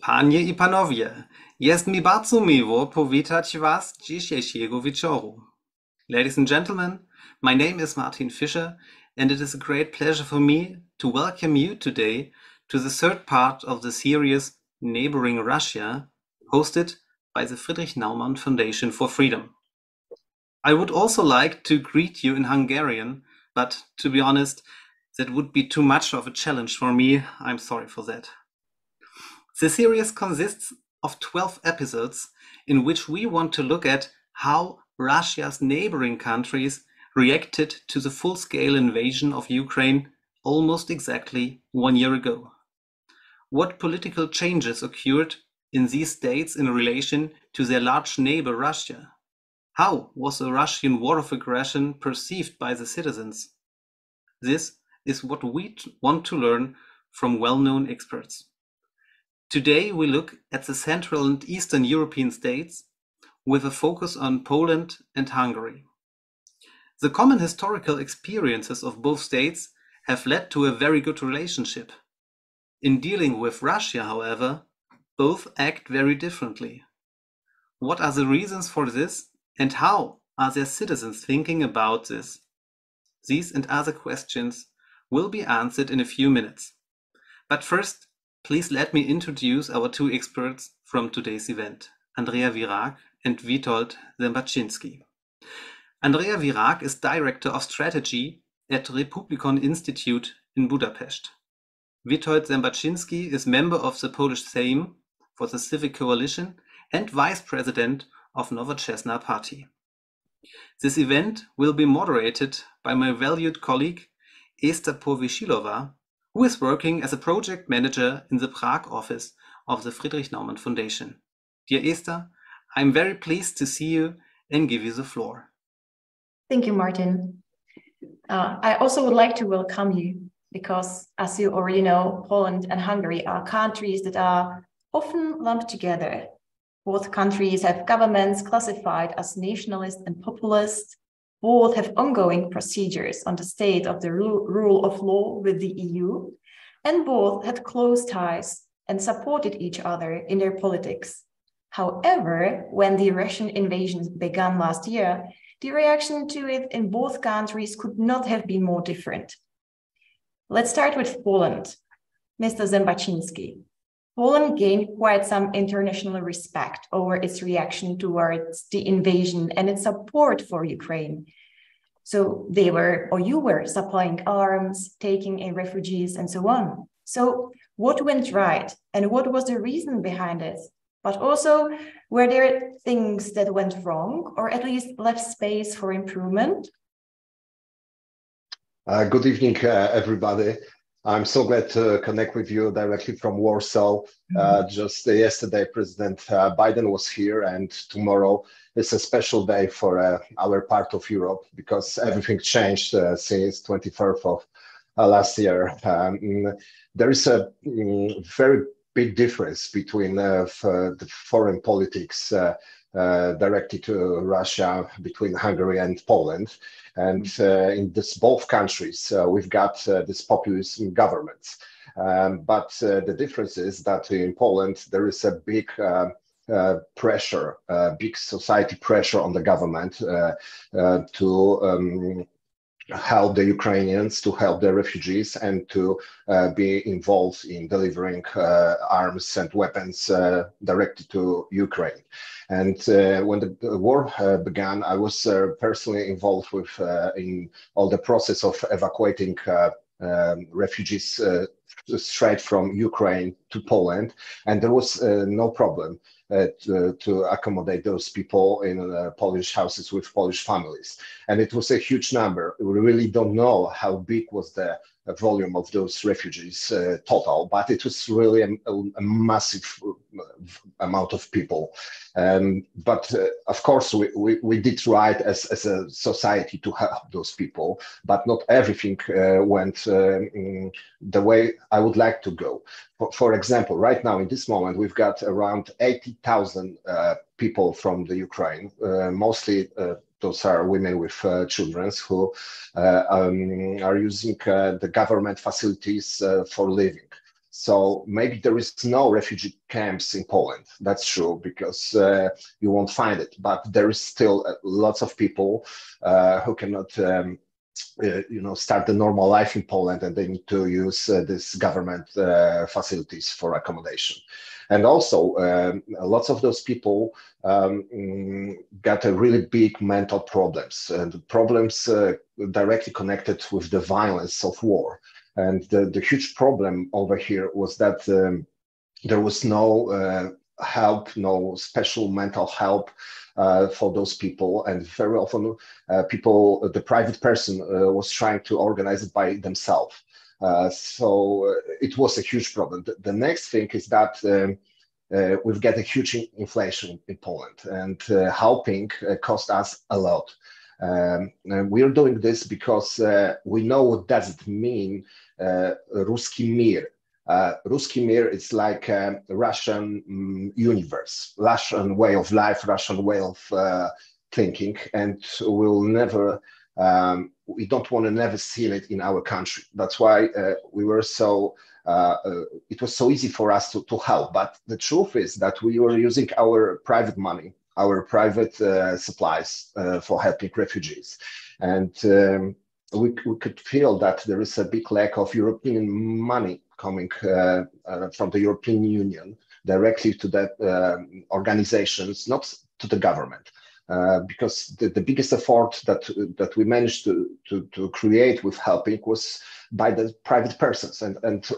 Panie i panowie, jest mi bardzo miło powitać was dzisiejszego wieczoru. Ladies and gentlemen, my name is Martin Fischer, and it is a great pleasure for me to welcome you today to the third part of the series Neighbouring Russia, hosted by the Friedrich-Naumann Foundation for Freedom. I would also like to greet you in Hungarian, but to be honest, that would be too much of a challenge for me. I'm sorry for that. The series consists of 12 episodes in which we want to look at how Russia's neighboring countries reacted to the full-scale invasion of Ukraine almost exactly 1 year ago. What political changes occurred in these states in relation to their large neighbor Russia? How was the Russian war of aggression perceived by the citizens? This is what we want to learn from well-known experts. Today we look at the Central and Eastern European states with a focus on Poland and Hungary. The common historical experiences of both states have led to a very good relationship. In dealing with Russia, however, both act very differently. What are the reasons for this, and how are their citizens thinking about this? These and other questions will be answered in a few minutes. But first, please let me introduce our two experts from today's event, Andrea Virág and Witold Zembaczyński. Andrea Virág is Director of Strategy at Republikon Institute in Budapest. Witold Zembaczyński is member of the Polish Sejm for the Civic Coalition and Vice President of Nowoczesna party. This event will be moderated by my valued colleague Esther Pourvishilova, who is working as a project manager in the Prague office of the Friedrich-Naumann Foundation. Dear Esther, I'm very pleased to see you and give you the floor. Thank you, Martin. I also would like to welcome you because, as you already know, Poland and Hungary are countries that are often lumped together. Both countries have governments classified as nationalist and populist. Both have ongoing procedures on the state of the rule of law with the EU, and both had close ties and supported each other in their politics. However, when the Russian invasion began last year, the reaction to it in both countries could not have been more different. Let's start with Poland. Mr. Zembaczyński. Poland gained quite some international respect over its reaction towards the invasion and its support for Ukraine. So you were supplying arms, taking in refugees and so on. So what went right and what was the reason behind it? But also, were there things that went wrong or at least left space for improvement? Good evening, everybody. I'm so glad to connect with you directly from Warsaw. Just yesterday, President Biden was here, and tomorrow is a special day for our part of Europe because everything changed since 23rd of last year. There is a very big difference between the foreign politics directed to Russia between Hungary and Poland. And in both countries, we've got this populist governments. But the difference is that in Poland, there is a big pressure, big society pressure on the government to help the Ukrainians, to help the refugees, and to be involved in delivering arms and weapons directed to Ukraine. And when the war began, I was personally involved with in all the process of evacuating refugees straight from Ukraine to Poland, and there was no problem to accommodate those people in Polish houses with Polish families. And it was a huge number. We really don't know how big was the volume of those refugees total, but it was really a massive amount of people. But of course, we did right as a society to help those people, but not everything went the way I would like to go. For example, right now in this moment, we've got around 80,000 people from the Ukraine, mostly those are women with children who are using the government facilities for living. So maybe there is no refugee camps in Poland. That's true, because you won't find it. But there is still lots of people who cannot start the normal life in Poland, and they need to use this government facilities for accommodation. And also, lots of those people got a really big mental problems, and problems directly connected with the violence of war. And the huge problem over here was that there was no help, no special mental help for those people. And very often the private person was trying to organize it by themselves. So it was a huge problem. The next thing is that we've got a huge inflation in Poland, and helping cost us a lot. And we are doing this because we know what does it mean, Ruski Mir. Ruski Mir is like a Russian universe, Russian way of life, Russian way of thinking, and we'll never, we don't want to never see it in our country. That's why we were so, it was so easy for us to help. But the truth is that we were using our private money, our private supplies for helping refugees. And we could feel that there is a big lack of European money coming from the European Union directly to that organizations, not to the government. Because the biggest effort that we managed to create with helping was by the private persons and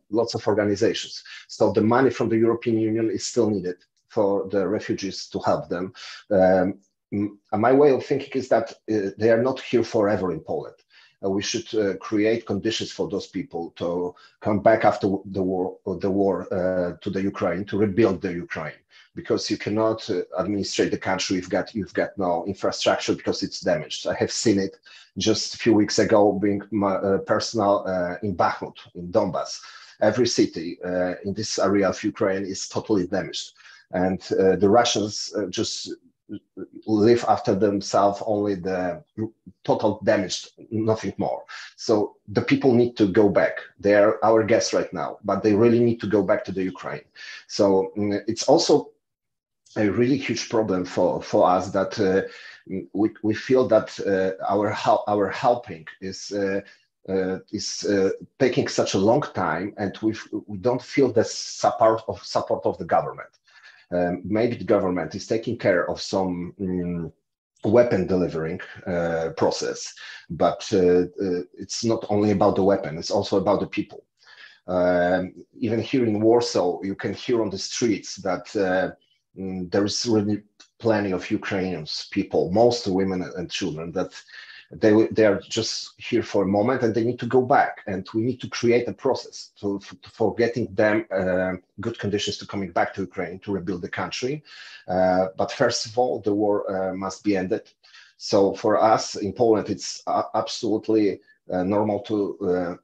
lots of organizations. So the money from the European Union is still needed for the refugees to help them. My way of thinking is that they are not here forever in Poland. We should create conditions for those people to come back after the war to the Ukraine, to rebuild the Ukraine, because you cannot administrate the country if you've got no infrastructure, because it's damaged. I have seen it just a few weeks ago, being personal in Bakhmut, in Donbass. Every city in this area of Ukraine is totally damaged. And the Russians just live after themselves, only the total damage, nothing more. So the people need to go back. They are our guests right now, but they really need to go back to the Ukraine. So it's also a really huge problem for us that we feel that our helping is taking such a long time, and we don't feel the support of the government. Maybe the government is taking care of some weapon delivering process, but it's not only about the weapon, it's also about the people. Even here in Warsaw, you can hear on the streets that there is really plenty of Ukrainians people, most women and children, that they are just here for a moment and they need to go back, and we need to create a process for getting them good conditions to coming back to Ukraine to rebuild the country. But first of all, the war must be ended. So for us in Poland, it's absolutely normal to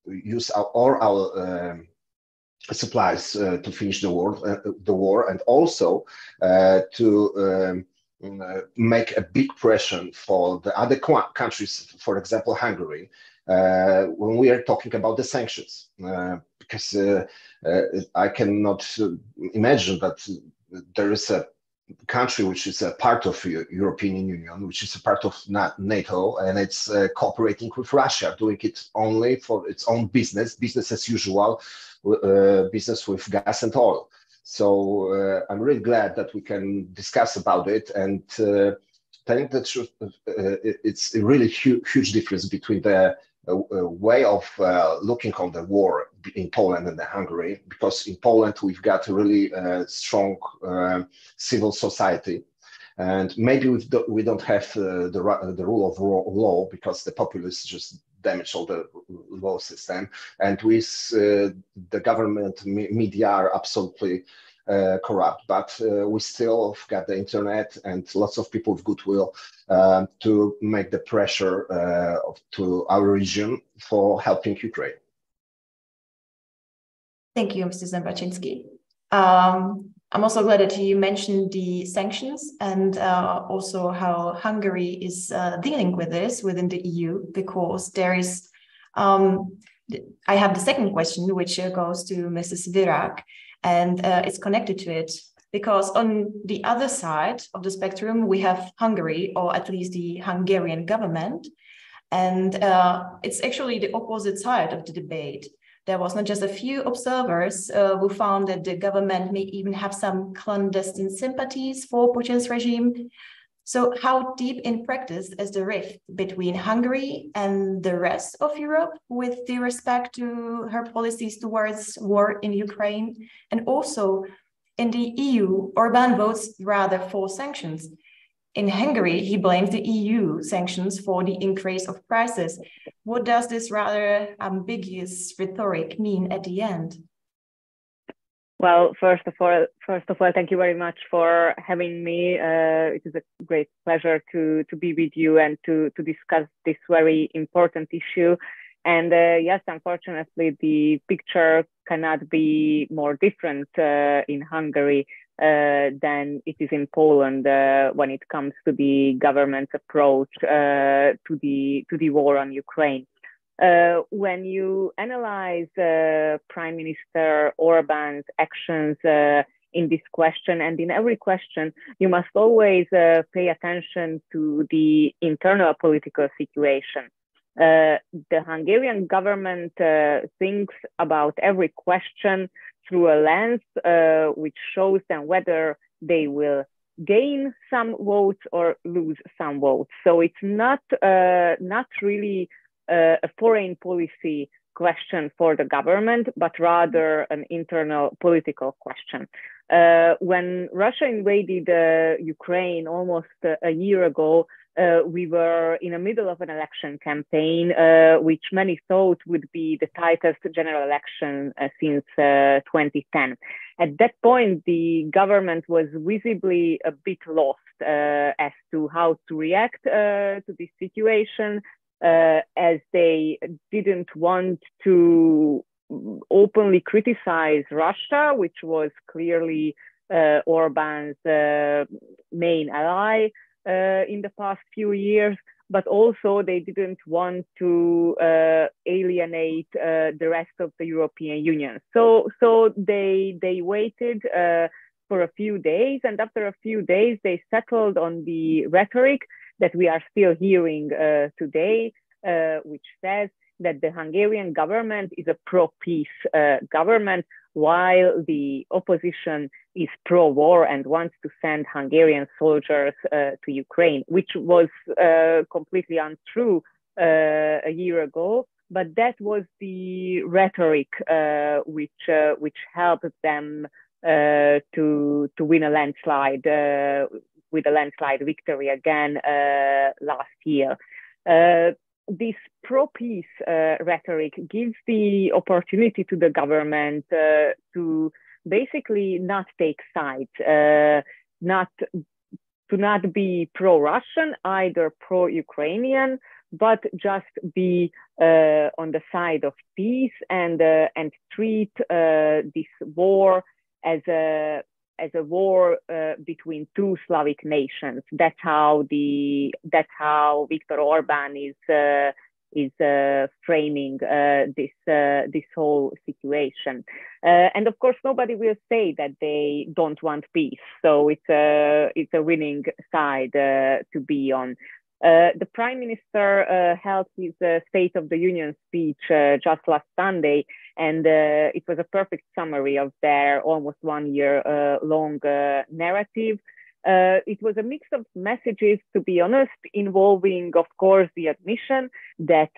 use all our supplies to finish the war, and also to make a big pressure for the other countries, for example, Hungary, when we are talking about the sanctions, because I cannot imagine that there is a country which is a part of European Union, which is a part of NATO, and it's cooperating with Russia, doing it only for its own business as usual, business with gas and oil. So I'm really glad that we can discuss about it, and telling the truth, it's a really huge difference between the way of looking on the war in Poland and Hungary, because in Poland we've got a really strong civil society, and maybe we don't have the rule of law, because the populists just damage all the law system, and with the government media are absolutely corrupt, but we still have got the internet and lots of people with goodwill to make the pressure to our region for helping Ukraine. Thank you, Mr. Zembaczyński. I'm also glad that you mentioned the sanctions and also how Hungary is dealing with this within the EU, because there is I have the second question, which goes to Mrs. Virág, and it's connected to it. Because on the other side of the spectrum, we have Hungary, or at least the Hungarian government. And it's actually the opposite side of the debate. There was not just a few observers who found that the government may even have some clandestine sympathies for Putin's regime. So how deep in practice is the rift between Hungary and the rest of Europe with respect to her policies towards war in Ukraine? And also in the EU, Orbán votes rather for sanctions. In Hungary, he blames the EU sanctions for the increase of prices. What does this rather ambiguous rhetoric mean at the end? Well, first of all, thank you very much for having me. It is a great pleasure to be with you and to discuss this very important issue. And yes, unfortunately, the picture cannot be more different in Hungary than it is in Poland when it comes to the government's approach to the war on Ukraine. When you analyze Prime Minister Orbán's actions in this question and in every question, you must always pay attention to the internal political situation. The Hungarian government thinks about every question through a lens which shows them whether they will gain some votes or lose some votes. So it's not really a foreign policy question for the government, but rather an internal political question. When Russia invaded Ukraine almost a year ago, we were in the middle of an election campaign, which many thought would be the tightest general election since 2010. At that point, the government was visibly a bit lost as to how to react to this situation, as they didn't want to openly criticize Russia, which was clearly Orbán's main ally in the past few years, but also they didn't want to alienate the rest of the European Union. So they waited for a few days, and after a few days, they settled on the rhetoric that we are still hearing today, which says that the Hungarian government is a pro-peace government, while the opposition is pro-war and wants to send Hungarian soldiers to Ukraine, which was completely untrue a year ago. But that was the rhetoric which helped them to win a landslide, with a landslide victory again last year. This pro-peace rhetoric gives the opportunity to the government to basically not take sides, to not be pro-Russian, either pro-Ukrainian, but just be on the side of peace and treat this war as a war between two Slavic nations. That's how Viktor Orbán is framing this whole situation. And of course, nobody will say that they don't want peace. So it's a winning side to be on. The Prime Minister held his State of the Union speech just last Sunday, and it was a perfect summary of their almost 1 year long narrative. It was a mix of messages, to be honest, involving, of course, the admission that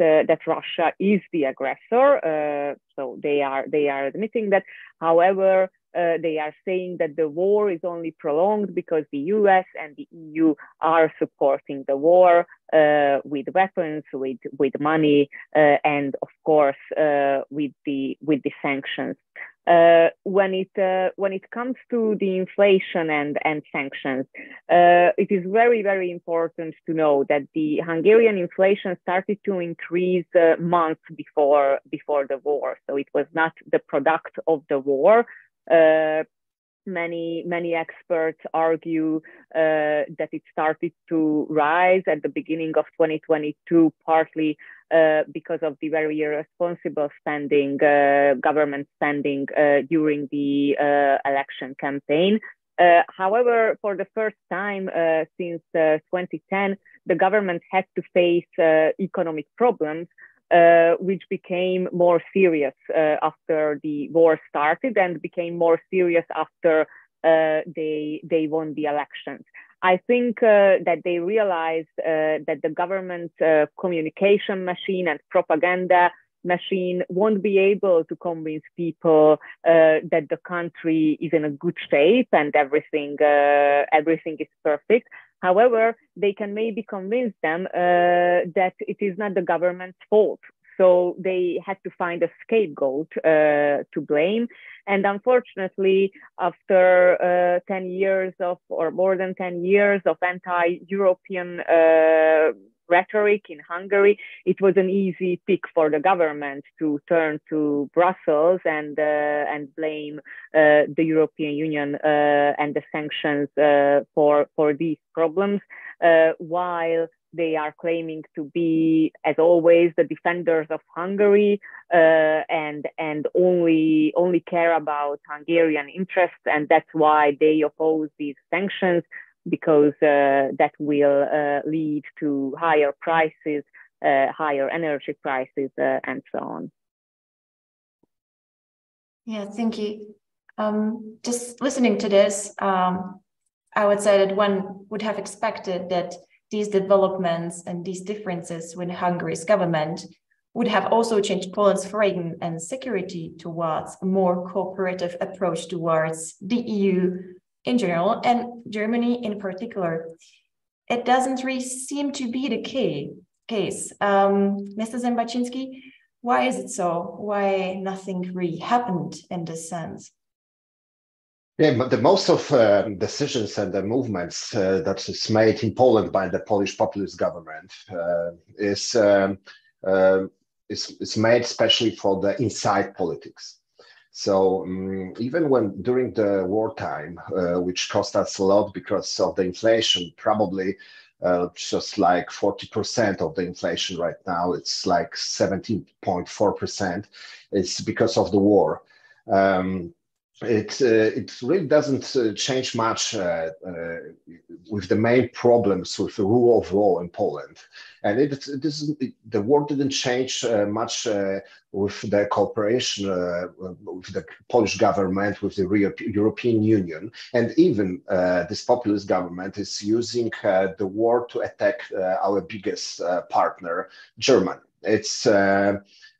Russia is the aggressor. So they are admitting that. However, they are saying that the war is only prolonged because the US and the EU are supporting the war with weapons, with money, and of course with the sanctions. When it comes to the inflation and sanctions, it is very, very important to know that the Hungarian inflation started to increase months before the war. So it was not the product of the war. Many experts argue that it started to rise at the beginning of 2022, partly because of the very irresponsible spending, government spending during the election campaign. However, for the first time since 2010, the government had to face economic problems, which became more serious after the war started and became more serious after they won the elections. I think that they realized that the government communication machine and propaganda machine won't be able to convince people that the country is in a good shape and everything is perfect. However, they can maybe convince them that it is not the government's fault. So they had to find a scapegoat to blame. And unfortunately, after 10 years of, or more than 10 years of anti-European rhetoric in Hungary, it was an easy pick for the government to turn to Brussels and blame the European Union and the sanctions for these problems, while they are claiming to be, as always, the defenders of Hungary and only care about Hungarian interests, and that's why they oppose these sanctions, because that will lead to higher prices, higher energy prices, and so on. Yeah, thank you. Just listening to this, I would say that one would have expected that these developments and these differences with Hungary's government would have also changed Poland's foreign and security towards a more cooperative approach towards the EU in general and Germany in particular. It doesn't really seem to be the case. Mr. Zembaczyński, why is it so? Why nothing really happened in this sense? Yeah, but the most of decisions and the movements that is made in Poland by the Polish populist government is made especially for the inside politics. So even when during the wartime, which cost us a lot because of the inflation, probably just like 40% of the inflation right now, it's like 17.4%. It's because of the war. It really doesn't change much with the main problems with the rule of law in Poland, and the war didn't change much with the cooperation with the Polish government, with the European Union, and even this populist government is using the war to attack our biggest partner, Germany.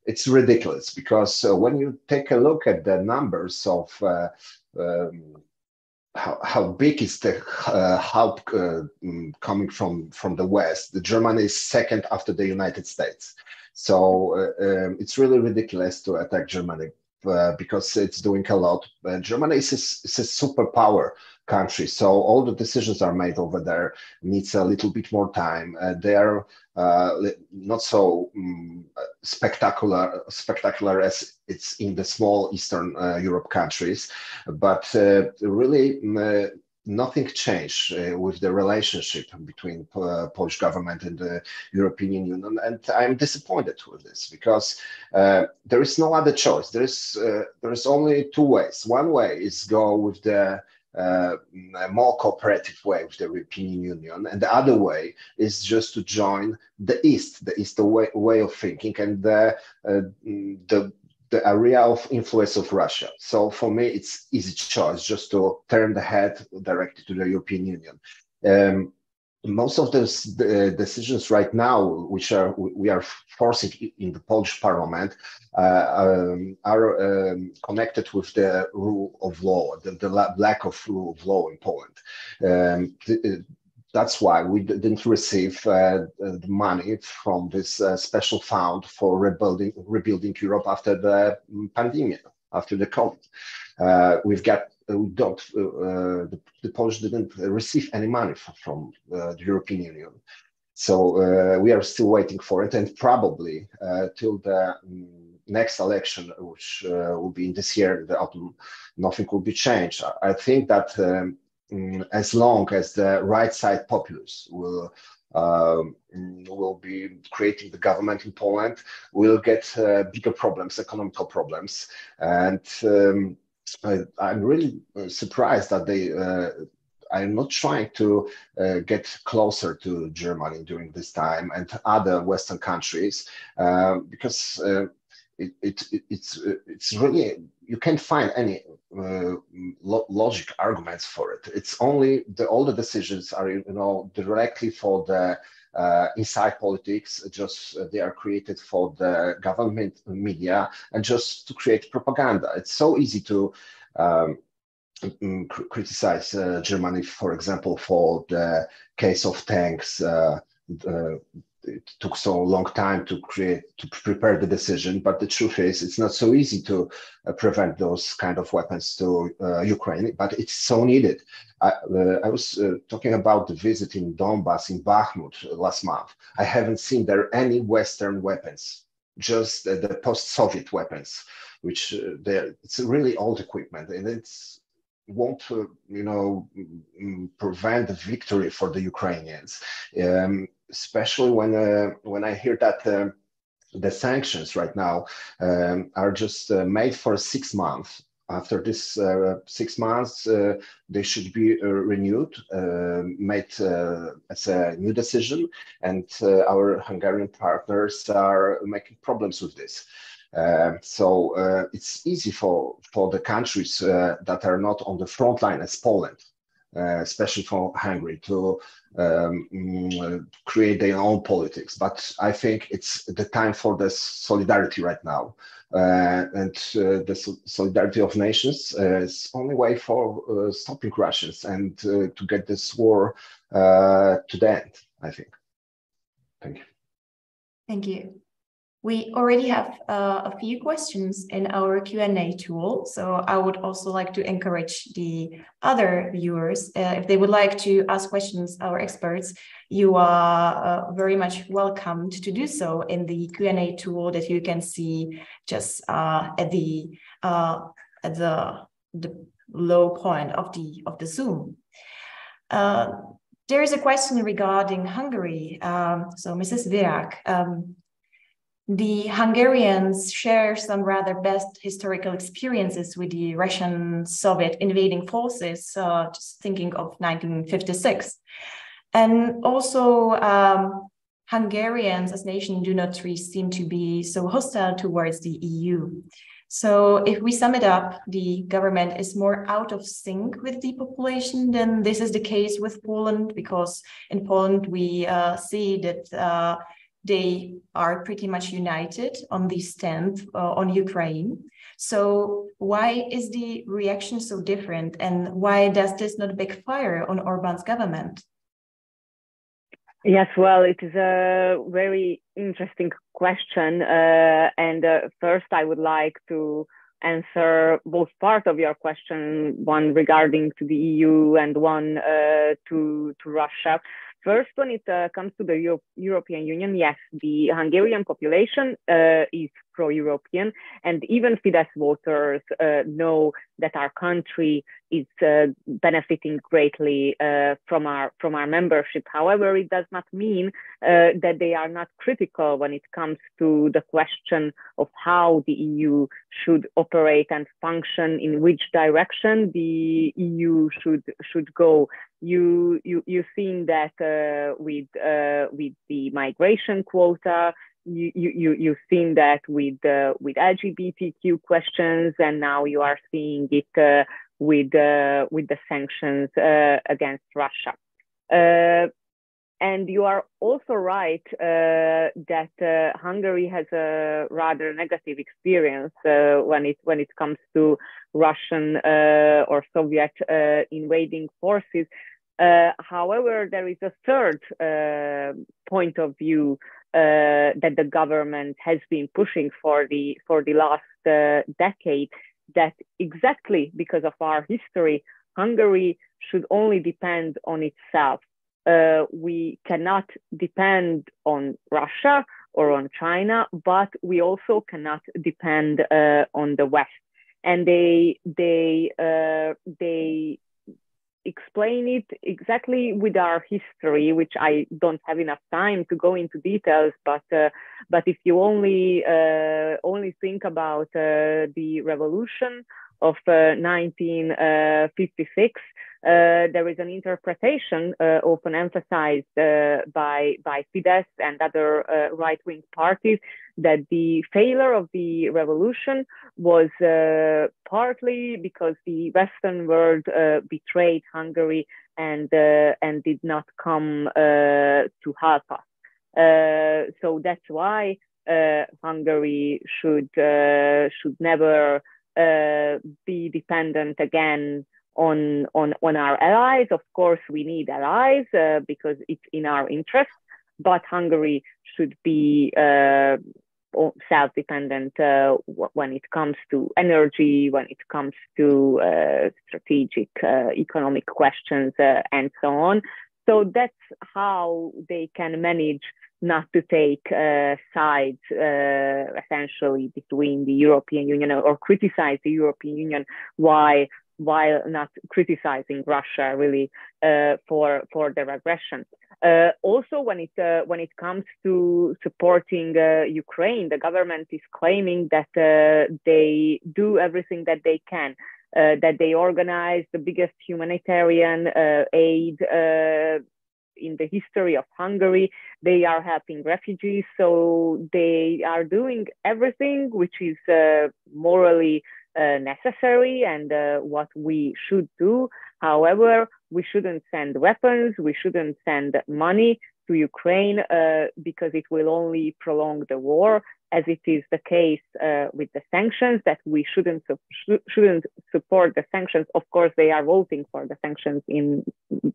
It's ridiculous because when you take a look at the numbers of how big is the help coming from the West, Germany is second after the United States. So it's really ridiculous to attack Germany because it's doing a lot. Germany is a superpower country, so all the decisions are made over there. Needs a little bit more time. They are not so spectacular as it's in the small Eastern Europe countries, but really nothing changed with the relationship between Polish government and the European Union, and I'm disappointed with this because there is no other choice. There is only two ways. One way is go with the more cooperative way with the European Union, and the other way is just to join the East way of thinking and the area of influence of Russia. So for me, it's easy choice just to turn the head directly to the European Union. Most of those decisions right now, which we are forcing in the Polish parliament, are connected with the rule of law, the lack of rule of law in Poland. That's why we didn't receive the money from this special fund for rebuilding Europe after the pandemic, after the COVID. The Polish didn't receive any money from the European Union. So we are still waiting for it, and probably till the next election, which will be in this year, in the autumn, nothing will be changed. I think that as long as the right side populists will be creating the government in Poland, we'll get bigger problems, economical problems. And I'm really surprised that they I'm not trying to get closer to Germany during this time and other Western countries because it's really, you can't find any logic arguments for it. It's only all the decisions are directly for the inside politics. Just they are created for the government media and just to create propaganda. It's so easy to criticize Germany, for example, for the case of tanks. It took so long time to prepare the decision, but the truth is it's not so easy to prevent those kind of weapons to Ukraine, but it's so needed. I was talking about the visit in Donbass, in Bakhmut last month. I haven't seen there any Western weapons, just the post-Soviet weapons, which it's really old equipment, and it's won't prevent the victory for the Ukrainians, especially when I hear that the sanctions right now are just made for 6 months. After this 6 months, they should be renewed, made as a new decision, and our Hungarian partners are making problems with this. So it's easy for the countries that are not on the front line as Poland, especially for Hungary, to create their own politics. But I think it's the time for the solidarity right now. And the solidarity of nations is only way for stopping Russians and to get this war to the end, I think. Thank you. Thank you. We already have a few questions in our Q&A tool, so I would also like to encourage the other viewers, if they would like to ask questions, our experts, you are very much welcomed to do so in the Q&A tool that you can see just at the low point of the Zoom. There is a question regarding Hungary. So Mrs. Virág, the Hungarians share some rather best historical experiences with the Russian Soviet invading forces, just thinking of 1956. And also Hungarians as nation do not really seem to be so hostile towards the EU. So if we sum it up, the government is more out of sync with the population than this is the case with Poland, because in Poland we see that they are pretty much united on the stand on Ukraine. So why is the reaction so different, and why does this not backfire on Orbán's government? Yes, well, it is a very interesting question. First, I would like to answer both parts of your question, one regarding to the EU and one to Russia. First, when it comes to the European Union, yes, the Hungarian population is pro-European, and even Fidesz voters know that our country is benefiting greatly from our membership. However, it does not mean that they are not critical when it comes to the question of how the EU should operate and function, in which direction the EU should go. You've seen that with the migration quota. You've seen that with LGBTQ questions, and now you are seeing it with the sanctions against Russia. And you are also right that Hungary has a rather negative experience when it comes to Russian or Soviet invading forces. However, there is a third point of view that the government has been pushing for the last decade, that exactly because of our history, Hungary should only depend on itself. We cannot depend on Russia or on China, but we also cannot depend on the West. And they explain it exactly with our history, which I don't have enough time to go into details. But if you only think about the revolution of 1956, there is an interpretation often emphasized by Fidesz and other right-wing parties that the failure of the revolution was partly because the Western world betrayed Hungary and did not come to help us. So that's why Hungary should never be dependent again on our allies. Of course, we need allies because it's in our interest, but Hungary should be self-dependent when it comes to energy, when it comes to strategic economic questions, and so on. So that's how they can manage not to take sides essentially between the European Union or criticize the European Union while not criticizing Russia really for their aggression. Also, when it comes to supporting Ukraine, the government is claiming that they do everything that they can, that they organize the biggest humanitarian aid in the history of Hungary. They are helping refugees, so they are doing everything which is morally necessary and what we should do. However, we shouldn't send weapons, we shouldn't send money to Ukraine because it will only prolong the war, as it is the case with the sanctions, that we shouldn't support the sanctions. Of course, they are voting for the sanctions in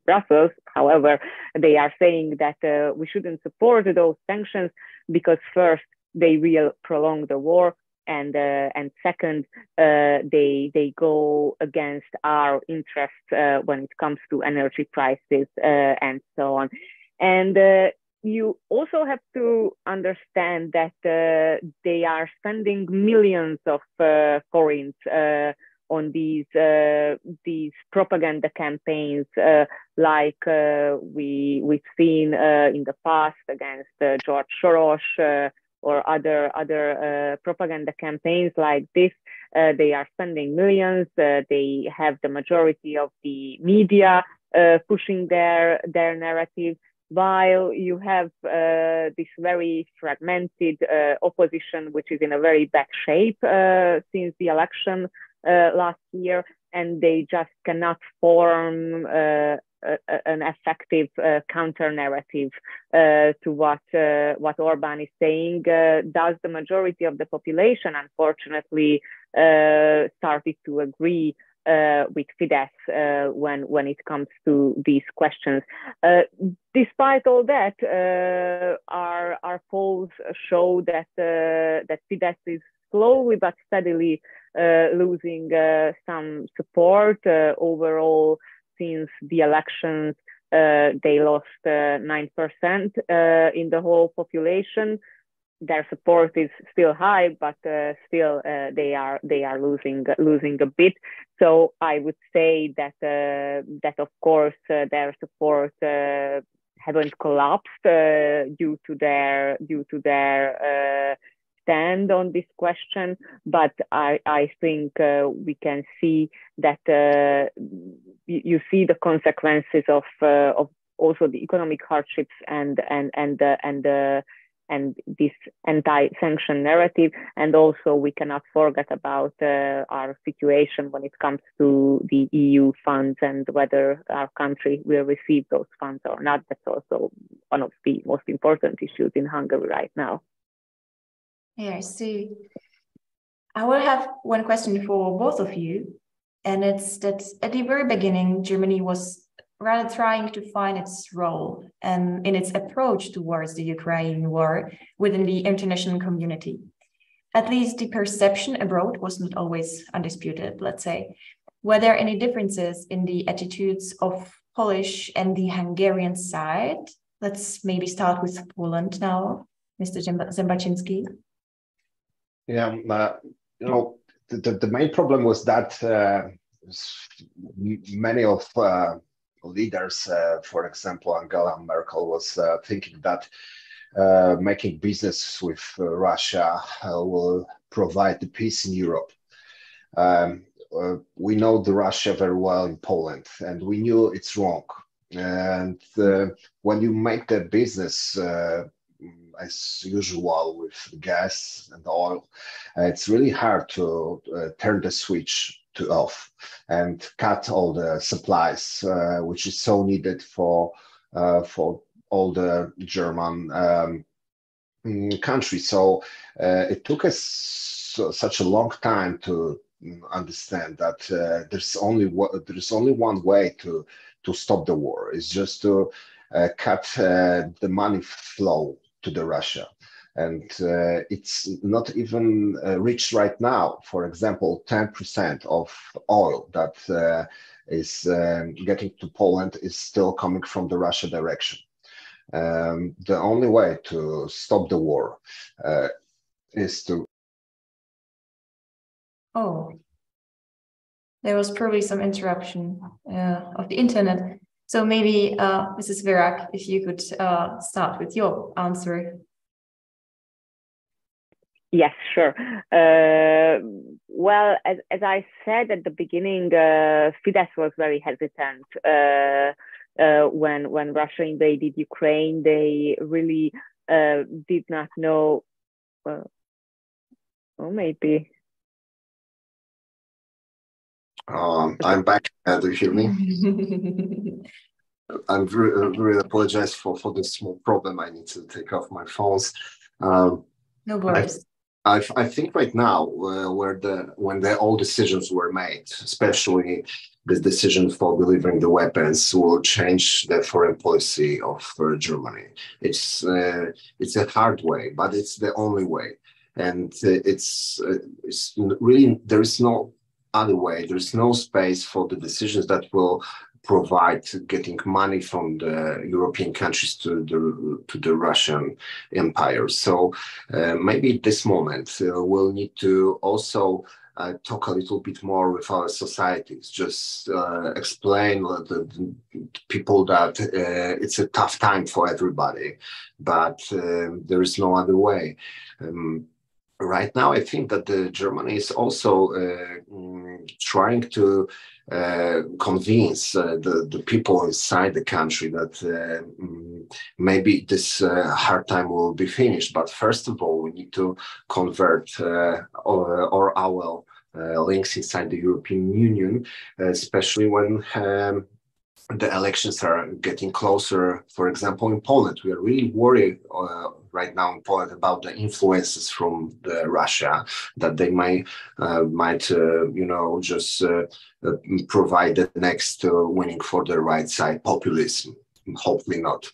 Brussels. However, they are saying that we shouldn't support those sanctions because first, they will prolong the war, and second, they go against our interests when it comes to energy prices and so on. And you also have to understand that they are spending millions of forints on these propaganda campaigns, like we've seen in the past against George Soros or other propaganda campaigns like this. They are spending millions. They have the majority of the media pushing their narrative, while you have this very fragmented opposition, which is in a very bad shape since the election last year, and they just cannot form an effective counter narrative to what Orbán is saying. Does the majority of the population, unfortunately, started to agree with Fidesz when it comes to these questions. Despite all that, our polls show that Fidesz is slowly but steadily losing some support. Overall, since the elections, they lost 9% in the whole population. Their support is still high, but still they are losing a bit. So I would say that of course their support haven't collapsed due to their stand on this question, but I think we can see that you see the consequences of also the economic hardships and this anti-sanction narrative. And also we cannot forget about our situation when it comes to the EU funds and whether our country will receive those funds or not. That's also one of the most important issues in Hungary right now. Yeah, I see. I will have one question for both of you, and it's that at the very beginning, Germany was rather trying to find its role in its approach towards the Ukraine war within the international community. At least the perception abroad was not always undisputed, let's say. Were there any differences in the attitudes of Polish and the Hungarian side? Let's maybe start with Poland now, Mr. Zembaczyński. Yeah, the main problem was that many of leaders, for example, Angela Merkel was thinking that making business with Russia will provide the peace in Europe. We know the Russia very well in Poland, and we knew it's wrong. And when you make the business as usual with gas and oil, it's really hard to turn the switch to off and cut all the supplies, which is so needed for all the German countries. So it took us such a long time to understand that there's only one way to stop the war. It's just to cut the money flow to the Russia. And it's not even reached right now. For example, 10% of oil that is getting to Poland is still coming from the Russia direction. The only way to stop the war is to... Oh, there was probably some interruption of the internet. So maybe Mrs. Virág, if you could start with your answer. Yes, sure. Well, as I said at the beginning, Fidesz was very hesitant when Russia invaded Ukraine. They really did not know. Maybe. I'm back. Do you hear me? I'm really apologize for this small problem. I need to take off my phones. No worries. I think right now, when all decisions were made, especially the decision for delivering the weapons, will change the foreign policy of Germany. It's a hard way, but it's the only way, and it's really there is no other way. There is no space for the decisions that will provide getting money from the European countries to the Russian Empire. So maybe at this moment we'll need to also talk a little bit more with our societies, just explain the people that it's a tough time for everybody, but there is no other way. Right now, I think that Germany is also trying to convince the people inside the country that maybe this hard time will be finished. But first of all, we need to convert our links inside the European Union, especially when the elections are getting closer. For example, in Poland, we are really worried right now in Poland about the influences from Russia, that they might just provide the next winning for the right side populism. Hopefully not.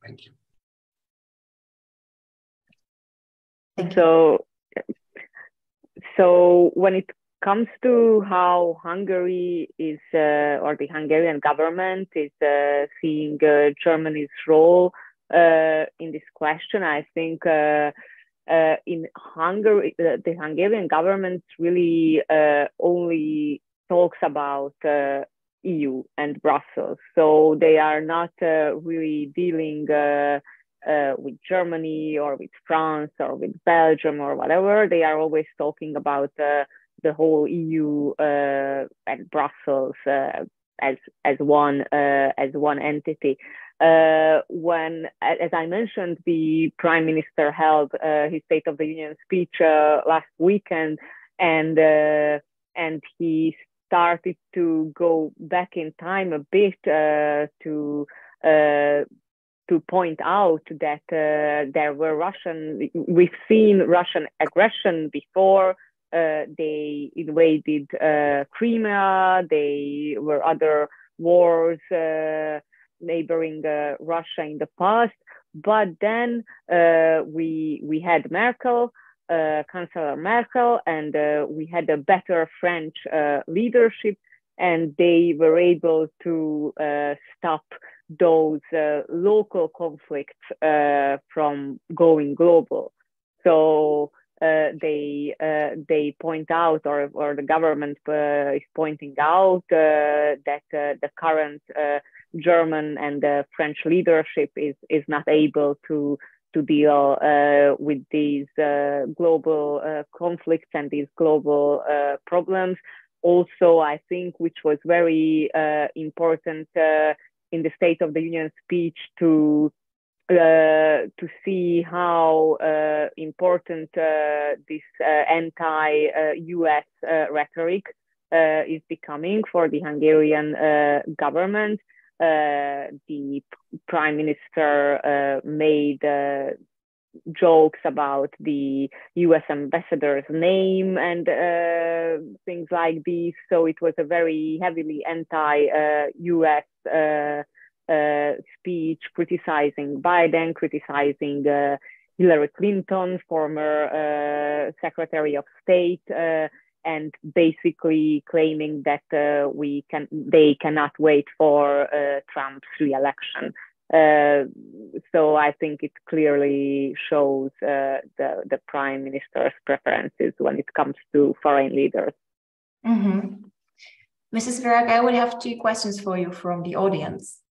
Thank you. So when it comes to how Hungary is, or the Hungarian government is seeing Germany's role in this question, I think in Hungary, the Hungarian government really only talks about EU and Brussels. So they are not really dealing with Germany or with France or with Belgium or whatever. They are always talking about the whole EU and Brussels as one entity. When, as I mentioned, the Prime Minister held his State of the Union speech last weekend, and he started to go back in time a bit to point out that there were we've seen Russian aggression before. They invaded Crimea. There were other wars neighboring Russia in the past. But then we had Merkel, Chancellor Merkel, and we had a better French leadership, and they were able to stop those local conflicts from going global. So they point out, or the government is pointing out that the current German and French leadership is not able to deal with these global conflicts and these global problems. Also, I think, which was very important in the State of the Union speech, to see how important this anti-US rhetoric is becoming for the Hungarian government. The Prime Minister made jokes about the US ambassador's name and things like this. So it was a very heavily anti-US speech, criticizing Biden, criticizing Hillary Clinton, former Secretary of State, and basically claiming that they cannot wait for Trump's re-election. So I think it clearly shows the Prime Minister's preferences when it comes to foreign leaders. Mm-hmm. Mrs. Virág, I would have two questions for you from the audience.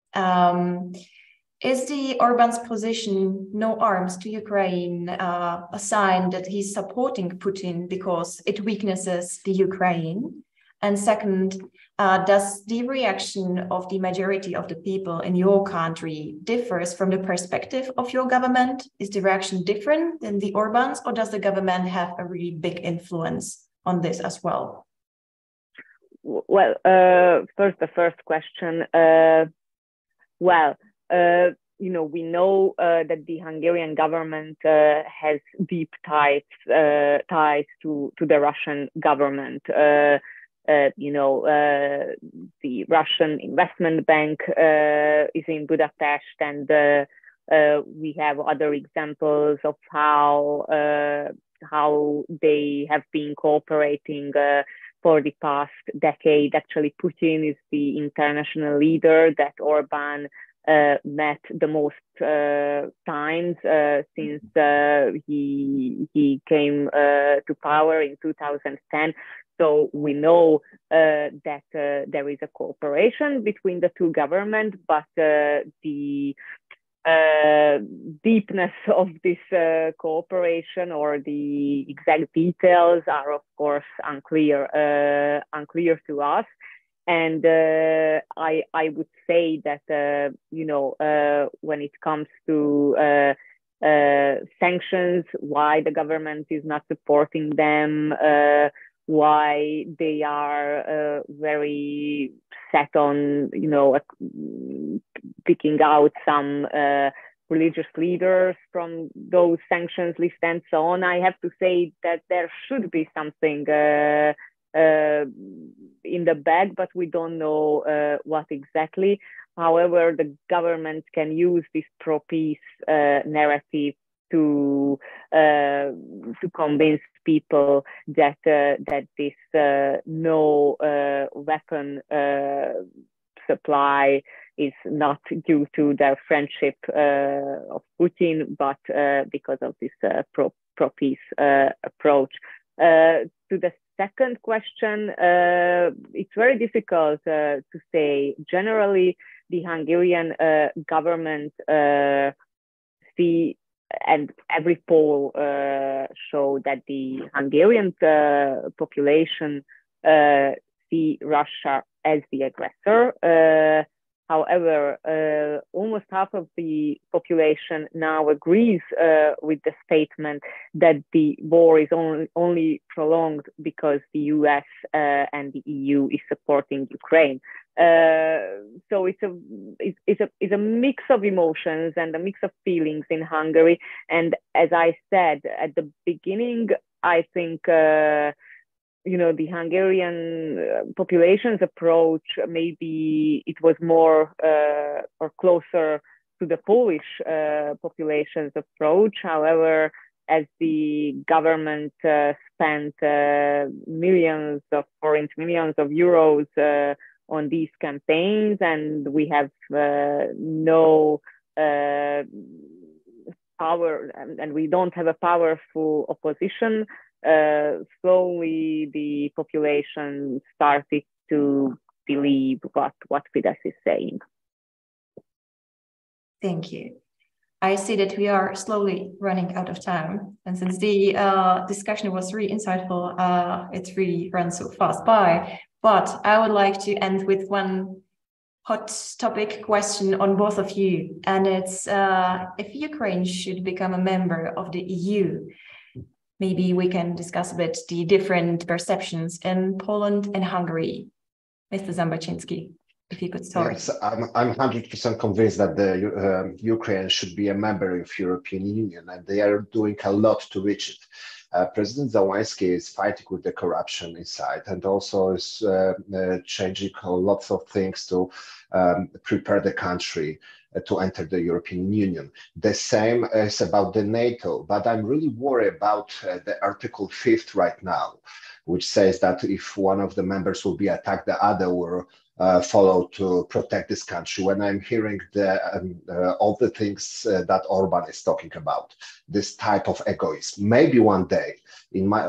Is the Orban's position, no arms to Ukraine, a sign that he's supporting Putin because it weaknesses the Ukraine? And second, does the reaction of the majority of the people in your country differs from the perspective of your government? Is the reaction different than the Orbans, or does the government have a really big influence on this as well? Well, first, the first question. We know that the Hungarian government has deep ties to the Russian government. The Russian Investment Bank is in Budapest, and we have other examples of how they have been cooperating for the past decade. Actually, Putin is the international leader that Orban met the most times since he came to power in 2010. So we know that there is a cooperation between the two governments, but the deepness of this cooperation or the exact details are, of course, unclear to us. And I would say that when it comes to sanctions, why the government is not supporting them, why they are very set on picking out some religious leaders from those sanctions lists and so on. I have to say that there should be something in the bag, but we don't know what exactly. However, the government can use this pro-peace narrative to convince people that this no weapon supply is not due to their friendship of Putin, but because of this pro-peace approach. To the second question, it's very difficult to say. Generally, the Hungarian government and every poll show that the Hungarian population see Russia as the aggressor. However, almost half of the population now agrees with the statement that the war is only prolonged because the US and the EU is supporting Ukraine. So it's a mix of emotions and a mix of feelings in Hungary. And as I said at the beginning, I think the Hungarian population's approach, maybe it was more or closer to the Polish population's approach. However, as the government spent millions of euros on these campaigns, and we have no power and we don't have a powerful opposition, slowly the population started to believe what Fidesz is saying. Thank you. I see that we are slowly running out of time. And since the discussion was really insightful, it's really run so fast by. But I would like to end with one hot topic question on both of you. And it's if Ukraine should become a member of the EU, maybe we can discuss a bit the different perceptions in Poland and Hungary. Mr. Zembaczyński, if you could start. Yes, I'm 100% convinced that the Ukraine should be a member of European Union, and they are doing a lot to reach it. President Zelensky is fighting with the corruption inside, and also is changing lots of things to prepare the country to enter the European Union. The same is about the NATO, but I'm really worried about the Article 5 right now, which says that if one of the members will be attacked, the other will follow to protect this country. When I'm hearing all the things that Orban is talking about, this type of egoism, maybe one day in my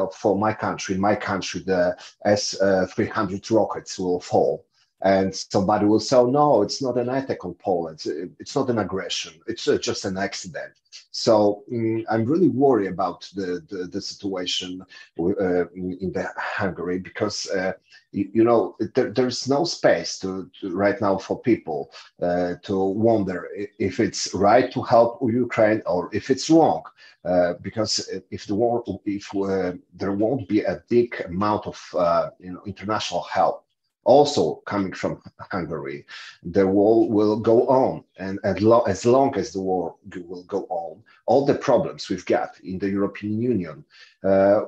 country, the S-300 rockets will fall, and somebody will say, oh, no, it's not an attack on Poland. It's not an aggression. It's just an accident. So I'm really worried about the situation in the Hungary, because there's no space to right now for people to wonder if it's right to help Ukraine or if it's wrong, because if there won't be a big amount of international help also coming from Hungary, the war will go on, and as long as the war will go on, all the problems we've got in the European Union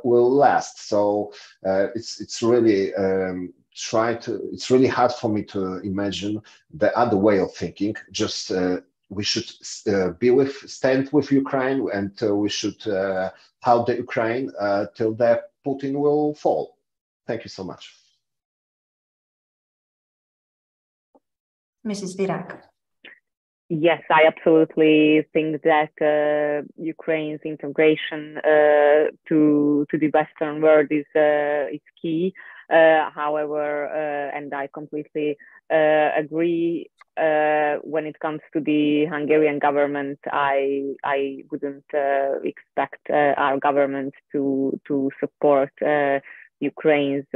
will last. So it's really it's really hard for me to imagine the other way of thinking. Just we should stand with Ukraine, and we should help the Ukraine till the Putin will fall. Thank you so much. Mrs. Virág. Yes, I absolutely think that Ukraine's integration to the Western world is key. However, and I completely agree. When it comes to the Hungarian government, I wouldn't expect our government to support Ukraine's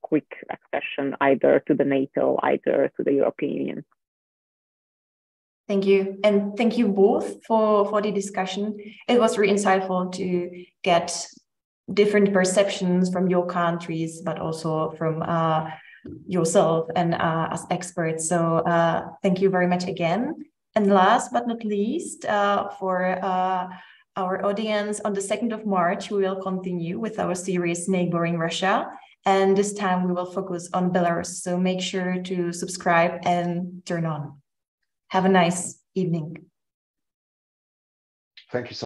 quick accession either to the NATO, either to the European Union. Thank you. And thank you both for the discussion. It was really insightful to get different perceptions from your countries, but also from yourself and as experts. So thank you very much again. And last but not least, for our audience, on the 2nd of March, we will continue with our series Neighbouring Russia. And this time we will focus on Belarus. So make sure to subscribe and turn on. Have a nice evening. Thank you so much.